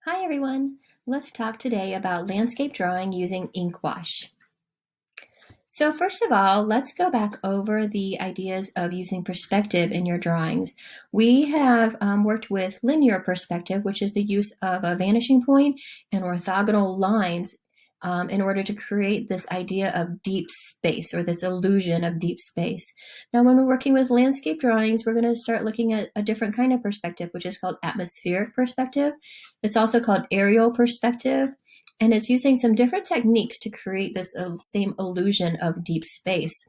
Hi everyone! Let's talk today about landscape drawing using ink wash. So first of all, let's go back over the ideas of using perspective in your drawings. We have worked with linear perspective, which is the use of a vanishing point and orthogonal lines in order to create this idea of deep space or this illusion of deep space. Now, when we're working with landscape drawings, we're going to start looking at a different kind of perspective, which is called atmospheric perspective. It's also called aerial perspective. And it's using some different techniques to create this same illusion of deep space.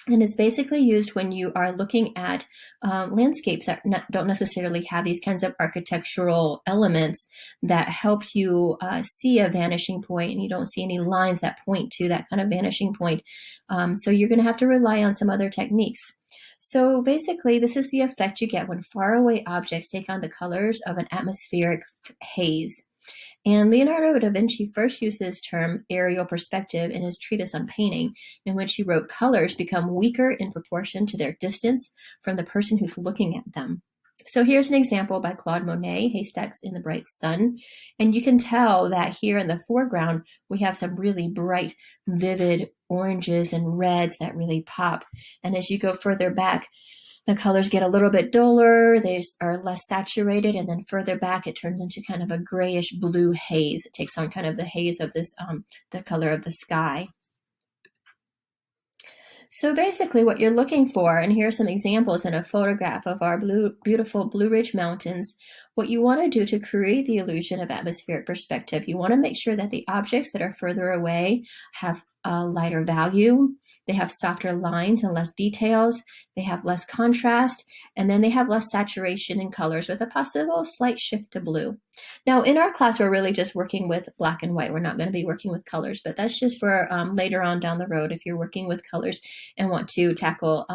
And it's basically used when you are looking at landscapes that don't necessarily have these kinds of architectural elements that help you see a vanishing point, and you don't see any lines that point to that kind of vanishing point. So you're going to have to rely on some other techniques. So basically, this is the effect you get when faraway objects take on the colors of an atmospheric haze. And Leonardo da Vinci first used this term, aerial perspective, in his treatise on painting, in which he wrote colors become weaker in proportion to their distance from the person who's looking at them. So here's an example by Claude Monet, Haystacks in the Bright Sun. And you can tell that here in the foreground, we have some really bright, vivid oranges and reds that really pop. And as you go further back, the colors get a little bit duller, they are less saturated, and then further back it turns into kind of a grayish blue haze. It takes on kind of the haze of this, the color of the sky. So basically what you're looking for, and here are some examples in a photograph of our beautiful Blue Ridge Mountains, what you want to do to create the illusion of atmospheric perspective, you want to make sure that the objects that are further away have a lighter value, they have softer lines and less details, they have less contrast, and then they have less saturation in colors with a possible slight shift to blue. Now, in our class, we're really just working with black and white. We're not going to be working with colors, but that's just for later on down the road if you're working with colors and want to tackle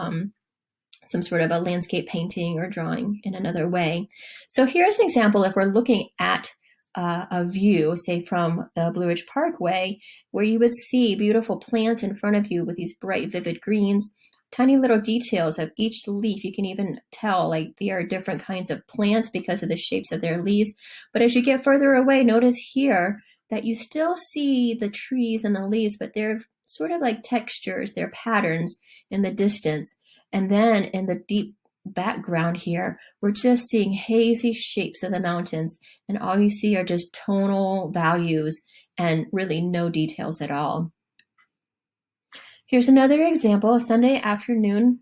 some sort of a landscape painting or drawing in another way. So here's an example if we're looking at a view, say from the Blue Ridge Parkway, where you would see beautiful plants in front of you with these bright, vivid greens, tiny little details of each leaf. You can even tell like they are different kinds of plants because of the shapes of their leaves. But as you get further away, notice here that you still see the trees and the leaves, but they're sort of like textures, they're patterns in the distance. And then in the deep background here, we're just seeing hazy shapes of the mountains, and all you see are just tonal values and really no details at all. Here's another example, a Sunday Afternoon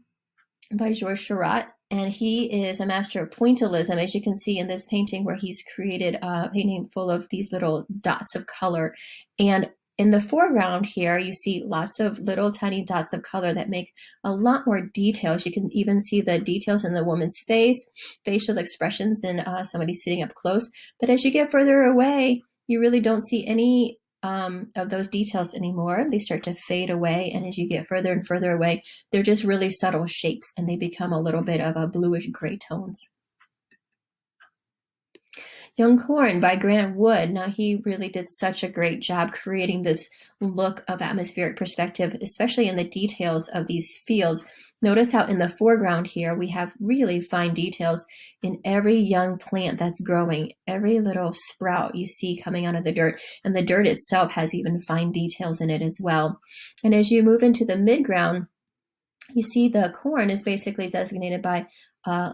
by Georges Seurat, and he is a master of pointillism, as you can see in this painting where he's created a painting full of these little dots of color. And in the foreground here, you see lots of little tiny dots of color that make a lot more details. You can even see the details in the woman's face, facial expressions in somebody sitting up close. But as you get further away, you really don't see any of those details anymore. They start to fade away. And as you get further and further away, they're just really subtle shapes and they become a little bit of a bluish gray tones. Young Corn by Grant Wood. Now, he really did such a great job creating this look of atmospheric perspective, especially in the details of these fields. Notice how in the foreground here, we have really fine details in every young plant that's growing, every little sprout you see coming out of the dirt, and the dirt itself has even fine details in it as well. And as you move into the midground, you see the corn is basically designated by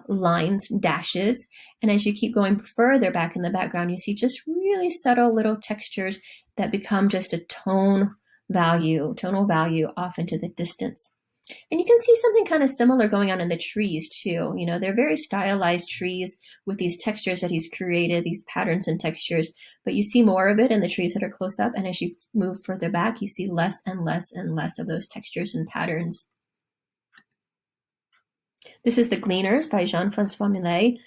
lines, dashes. And as you keep going further back in the background, you see just really subtle little textures that become just a tonal value off into the distance. And you can see something kind of similar going on in the trees too. You know, they're very stylized trees with these textures that he's created, these patterns and textures, but you see more of it in the trees that are close up. And as you move further back, you see less and less and less of those textures and patterns. This is The Gleaners by Jean-Francois Millet,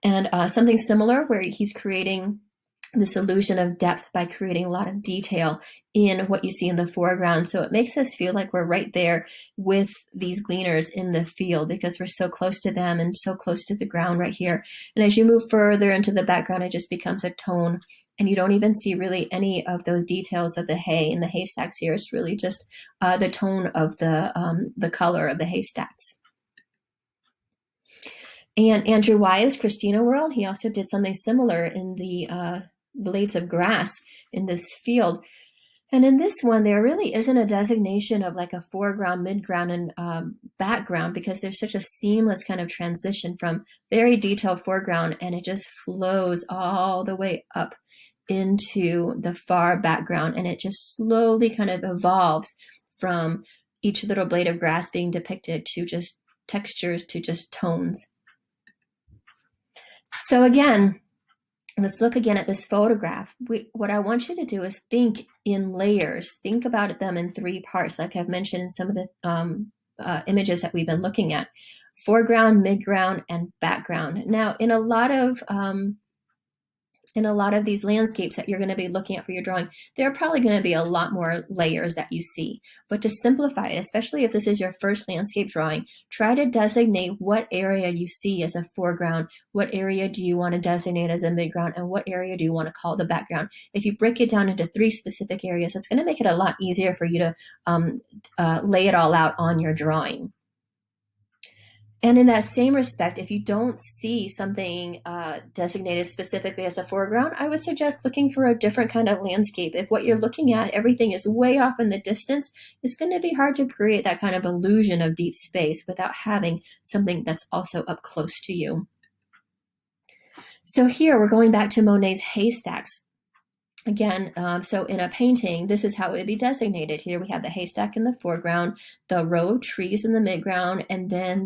and something similar where he's creating this illusion of depth by creating a lot of detail in what you see in the foreground. So it makes us feel like we're right there with these gleaners in the field because we're so close to them and so close to the ground right here. And as you move further into the background, it just becomes a tone, and you don't even see really any of those details of the hay and the haystacks here. It's really just the tone of the color of the haystacks. And Andrew Wise, Christina World, he also did something similar in the blades of grass in this field. And in this one, there really isn't a designation of like a foreground, midground, and background, because there's such a seamless kind of transition from very detailed foreground, and it just flows all the way up into the far background, and it just slowly kind of evolves from each little blade of grass being depicted to just textures, to just tones. So again, let's look again at this photograph. What I want you to do is think in layers. Think about them in three parts, like I've mentioned in some of the images that we've been looking at: foreground, midground, and background. Now, in a lot of these landscapes that you're going to be looking at for your drawing, there are probably going to be a lot more layers that you see. But to simplify it, especially if this is your first landscape drawing, try to designate what area you see as a foreground, what area do you want to designate as a midground, and what area do you want to call the background. If you break it down into three specific areas, it's going to make it a lot easier for you to lay it all out on your drawing. And in that same respect, if you don't see something designated specifically as a foreground, I would suggest looking for a different kind of landscape. If what you're looking at, everything is way off in the distance, it's going to be hard to create that kind of illusion of deep space without having something that's also up close to you. So here we're going back to Monet's haystacks. Again, so in a painting, this is how it would be designated. Here we have the haystack in the foreground, the row of trees in the midground, and then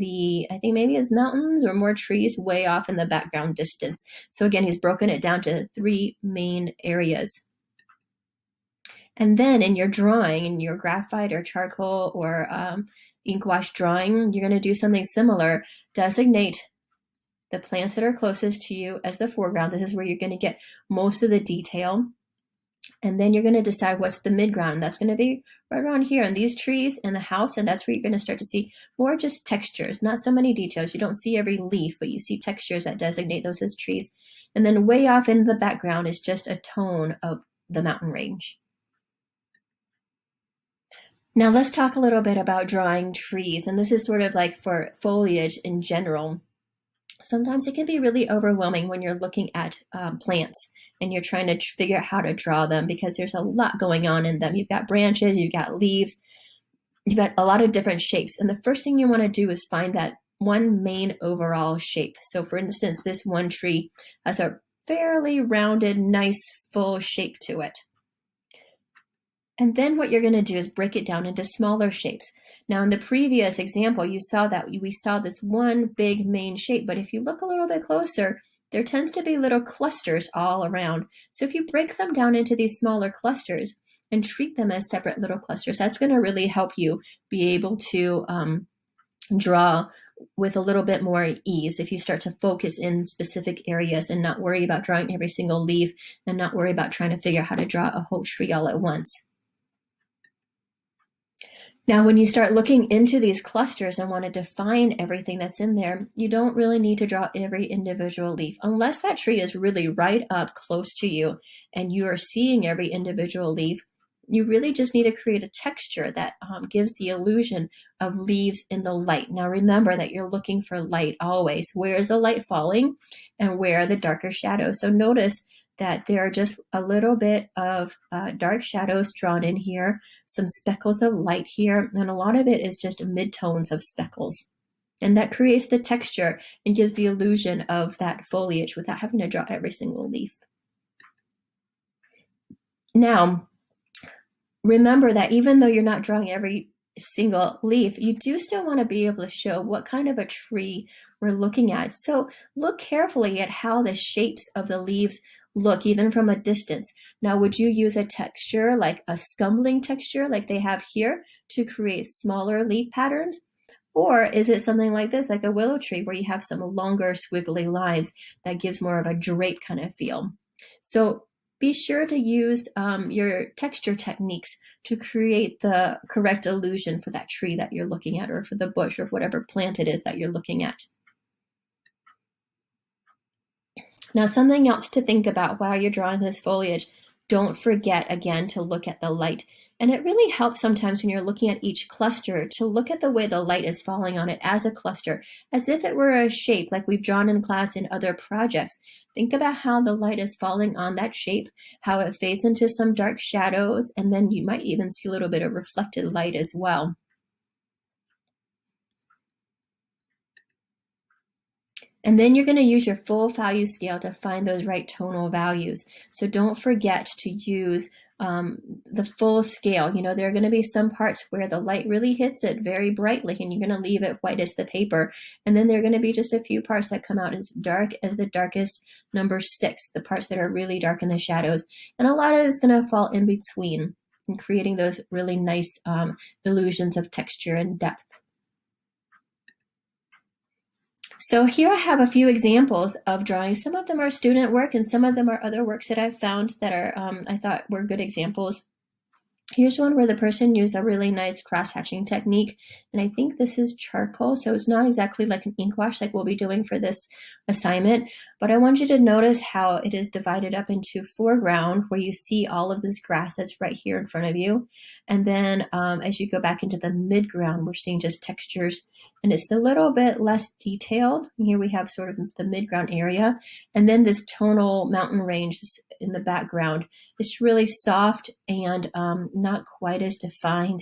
I think maybe it's mountains or more trees way off in the background distance. So again, he's broken it down to three main areas. And then in your drawing, in your graphite or charcoal or ink wash drawing, you're going to do something similar. Designate the plants that are closest to you as the foreground. This is where you're going to get most of the detail. And then you're going to decide what's the midground. And that's going to be right around here in these trees and the house. And that's where you're going to start to see more just textures, not so many details. You don't see every leaf, but you see textures that designate those as trees. And then way off in the background is just a tone of the mountain range. Now let's talk a little bit about drawing trees. And this is sort of like for foliage in general. Sometimes it can be really overwhelming when you're looking at plants and you're trying to figure out how to draw them, because there's a lot going on in them. You've got branches, you've got leaves, you've got a lot of different shapes. And the first thing you want to do is find that one main overall shape. So for instance, this one tree has a fairly rounded, nice, full shape to it. And then what you're going to do is break it down into smaller shapes. Now, in the previous example, you saw that we saw this one big main shape, but if you look a little bit closer, there tends to be little clusters all around. So if you break them down into these smaller clusters and treat them as separate little clusters, that's going to really help you be able to draw with a little bit more ease if you start to focus in specific areas and not worry about drawing every single leaf and not worry about trying to figure out how to draw a whole tree all at once. Now, when you start looking into these clusters and want to define everything that's in there, you don't really need to draw every individual leaf unless that tree is really right up close to you and you are seeing every individual leaf. You really just need to create a texture that gives the illusion of leaves in the light. Now, remember that you're looking for light always. Where is the light falling and where are the darker shadows? So notice that there are just a little bit of dark shadows drawn in here, some speckles of light here, and a lot of it is just midtones of speckles. And that creates the texture and gives the illusion of that foliage without having to draw every single leaf. Now, remember that even though you're not drawing every single leaf, you do still want to be able to show what kind of a tree we're looking at. So look carefully at how the shapes of the leaves look even from a distance. Now, would you use a texture like a scumbling texture like they have here to create smaller leaf patterns? Or is it something like this, like a willow tree, where you have some longer squiggly lines that gives more of a drape kind of feel? So be sure to use your texture techniques to create the correct illusion for that tree that you're looking at, or for the bush, or whatever plant it is that you're looking at. Now, something else to think about while you're drawing this foliage, don't forget again to look at the light. And it really helps sometimes when you're looking at each cluster to look at the way the light is falling on it as a cluster, as if it were a shape like we've drawn in class in other projects. Think about how the light is falling on that shape, how it fades into some dark shadows, and then you might even see a little bit of reflected light as well. And then you're going to use your full value scale to find those right tonal values. So don't forget to use the full scale. You know, there are going to be some parts where the light really hits it very brightly and you're going to leave it white as the paper. And then there are going to be just a few parts that come out as dark as the darkest number 6, the parts that are really dark in the shadows. And a lot of it is going to fall in between and creating those really nice illusions of texture and depth. So here I have a few examples of drawings. Some of them are student work and some of them are other works that I've found that are I thought were good examples. Here's one where the person used a really nice cross-hatching technique, and I think this is charcoal, so it's not exactly like an ink wash like we'll be doing for this assignment, but I want you to notice how it is divided up into foreground, where you see all of this grass that's right here in front of you, and then as you go back into the midground, we're seeing just textures, and it's a little bit less detailed. Here we have sort of the midground area, and then this tonal mountain range in the background. It's really soft and not quite as defined.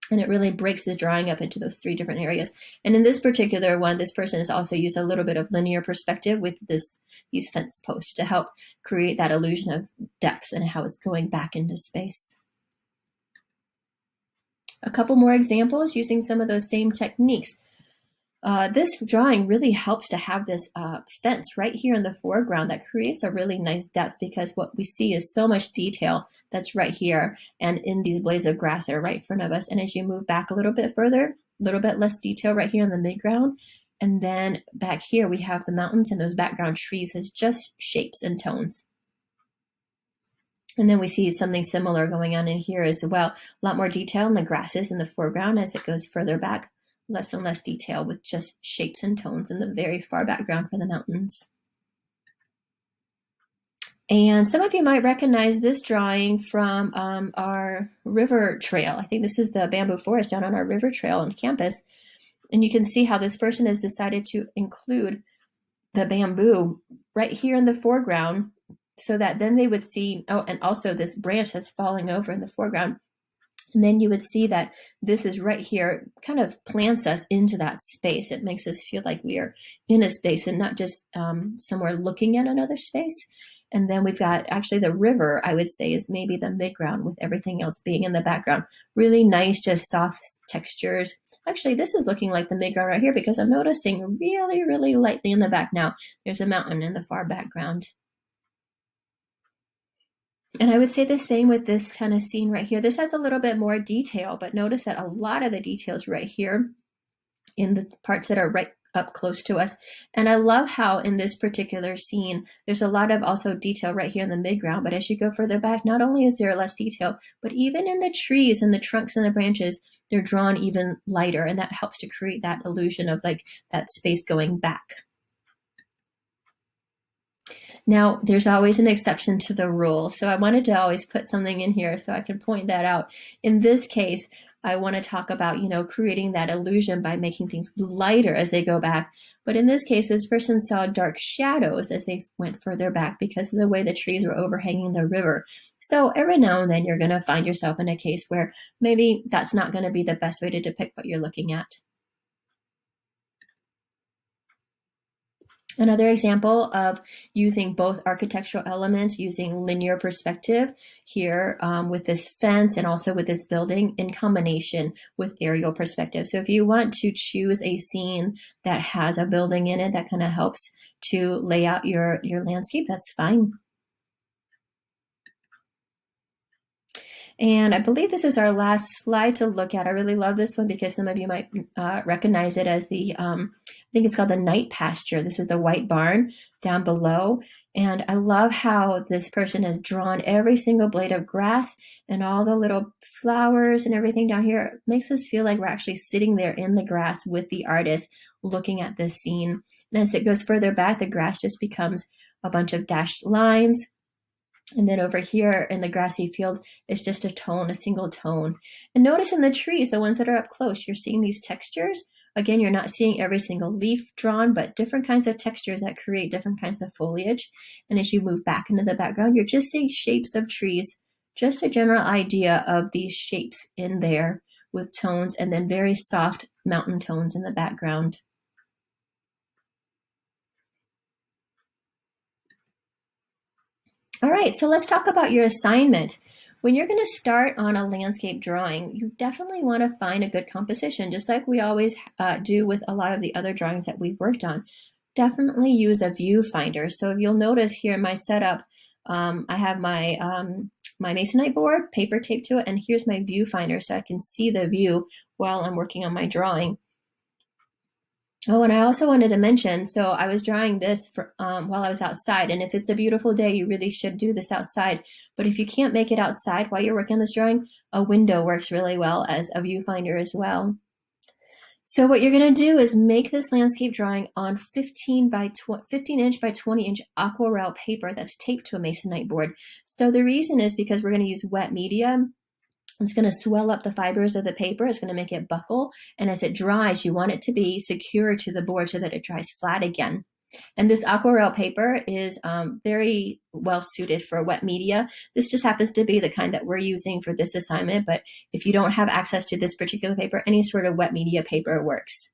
And it really breaks the drawing up into those 3 different areas. And in this particular one, this person has also used a little bit of linear perspective with these fence posts to help create that illusion of depth and how it's going back into space. A couple more examples using some of those same techniques. This drawing really helps to have this fence right here in the foreground that creates a really nice depth, because what we see is so much detail that's right here and in these blades of grass that are right in front of us. And as you move back a little bit further, a little bit less detail right here in the midground. And then back here we have the mountains and those background trees as just shapes and tones. And then we see something similar going on in here as well. A lot more detail in the grasses in the foreground as it goes further back. Less and less detail with just shapes and tones in the very far background for the mountains. And some of you might recognize this drawing from our river trail. I think this is the bamboo forest down on our river trail on campus. And you can see how this person has decided to include the bamboo right here in the foreground so that then they would see, oh, and also this branch that's falling over in the foreground. And then you would see that this is right here, kind of plants us into that space. It makes us feel like we are in a space and not just somewhere looking at another space. And then we've got actually the river, I would say, is maybe the midground with everything else being in the background. Really nice, just soft textures. Actually, this is looking like the midground right here because I'm noticing really, really lightly in the back now. There's a mountain in the far background. And I would say the same with this kind of scene right here. This has a little bit more detail, but notice that a lot of the details right here in the parts that are right up close to us. And I love how in this particular scene, there's a lot of also detail right here in the midground, but as you go further back, not only is there less detail, but even in the trees and the trunks and the branches, they're drawn even lighter, and that helps to create that illusion of like that space going back. Now, there's always an exception to the rule, so I wanted to always put something in here so I can point that out. In this case, I want to talk about, creating that illusion by making things lighter as they go back. But in this case, this person saw dark shadows as they went further back because of the way the trees were overhanging the river. So every now and then you're going to find yourself in a case where maybe that's not going to be the best way to depict what you're looking at. Another example of using both architectural elements, using linear perspective here with this fence and also with this building in combination with aerial perspective. So if you want to choose a scene that has a building in it that kind of helps to lay out your landscape, that's fine. And I believe this is our last slide to look at. I really love this one because some of you might recognize it as the, I think it's called the night pasture. This is the white barn down below. And I love how this person has drawn every single blade of grass and all the little flowers and everything down here. It makes us feel like we're actually sitting there in the grass with the artist looking at this scene. And as it goes further back, the grass just becomes a bunch of dashed lines. And then over here in the grassy field, it's just a tone, a single tone. And notice in the trees, the ones that are up close, you're seeing these textures. Again, you're not seeing every single leaf drawn, but different kinds of textures that create different kinds of foliage. And as you move back into the background, you're just seeing shapes of trees, just a general idea of these shapes in there with tones, and then very soft mountain tones in the background. All right, so let's talk about your assignment. When you're going to start on a landscape drawing, you definitely want to find a good composition, just like we always do with a lot of the other drawings that we've worked on. Definitely use a viewfinder. So if you'll notice here in my setup, I have my my masonite board, paper taped to it, and here's my viewfinder so I can see the view while I'm working on my drawing. Oh, and I also wanted to mention, so I was drawing this for, while I was outside, and if it's a beautiful day, you really should do this outside. But if you can't make it outside while you're working on this drawing, a window works really well as a viewfinder as well. So what you're going to do is make this landscape drawing on 15 inch by 20 inch aquarelle paper that's taped to a masonite board. So the reason is because we're going to use wet media. It's going to swell up the fibers of the paper. It's going to make it buckle. And as it dries, you want it to be secure to the board so that it dries flat again. And this aquarelle paper is very well suited for wet media. This just happens to be the kind that we're using for this assignment. But if you don't have access to this particular paper, any sort of wet media paper works.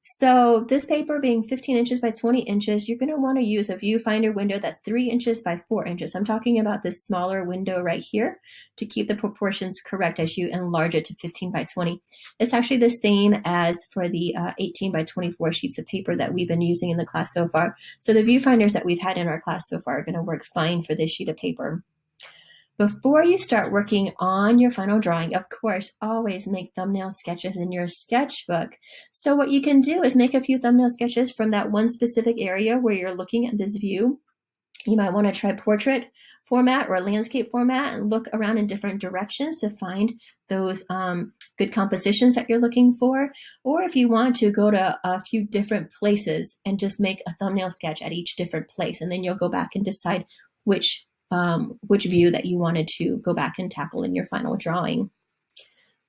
So this paper being 15 inches by 20 inches, you're going to want to use a viewfinder window that's 3 inches by 4 inches. I'm talking about this smaller window right here to keep the proportions correct as you enlarge it to 15 by 20. It's actually the same as for the 18 by 24 sheets of paper that we've been using in the class so far. So the viewfinders that we've had in our class so far are going to work fine for this sheet of paper. Before you start working on your final drawing, of course, always make thumbnail sketches in your sketchbook. So what you can do is make a few thumbnail sketches from that one specific area where you're looking at this view. You might want to try portrait format or landscape format and look around in different directions to find those good compositions that you're looking for. Or if you want to, go to a few different places and just make a thumbnail sketch at each different place. And then you'll go back and decide which view that you wanted to go back and tackle in your final drawing.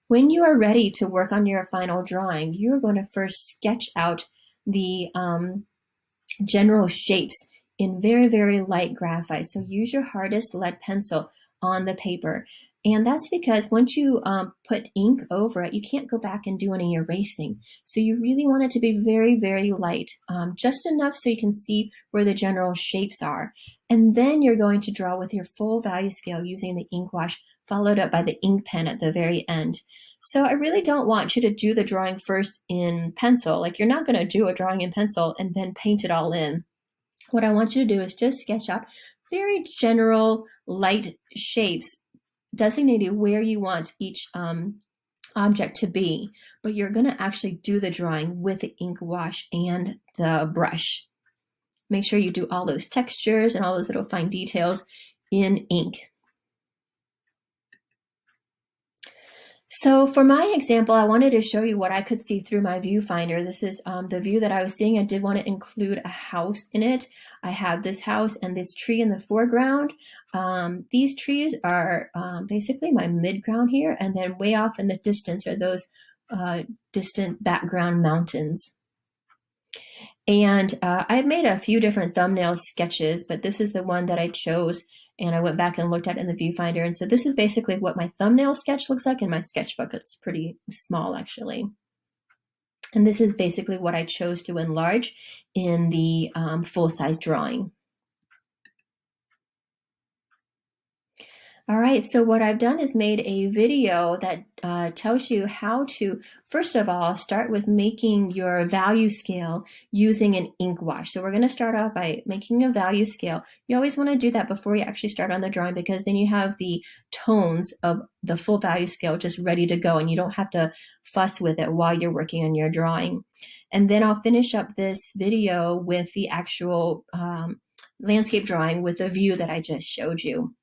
When you are ready to work on your final drawing, you're going to first sketch out the general shapes in very, very light graphite. So use your hardest lead pencil on the paper. And that's because once you put ink over it, you can't go back and do any erasing. So you really want it to be very, very light, just enough so you can see where the general shapes are. And then you're going to draw with your full value scale using the ink wash, followed up by the ink pen at the very end. So I really don't want you to do the drawing first in pencil. Like, you're not going to do a drawing in pencil and then paint it all in. What I want you to do is just sketch out very general light shapes, designating where you want each object to be, but you're going to actually do the drawing with the ink wash and the brush. Make sure you do all those textures and all those little fine details in ink. So for my example, I wanted to show you what I could see through my viewfinder. This is the view that I was seeing. I did want to include a house in it. I have this house and this tree in the foreground. These trees are basically my midground here, and then way off in the distance are those distant background mountains. And I've made a few different thumbnail sketches, but this is the one that I chose, and I went back and looked at it in the viewfinder. And so this is basically what my thumbnail sketch looks like in my sketchbook. It's pretty small, actually. And this is basically what I chose to enlarge in the full-size drawing. All right, so what I've done is made a video that tells you how to, first of all, start with making your value scale using an ink wash. So we're going to start off by making a value scale. You always want to do that before you actually start on the drawing, because then you have the tones of the full value scale just ready to go, and you don't have to fuss with it while you're working on your drawing. And then I'll finish up this video with the actual landscape drawing with the view that I just showed you.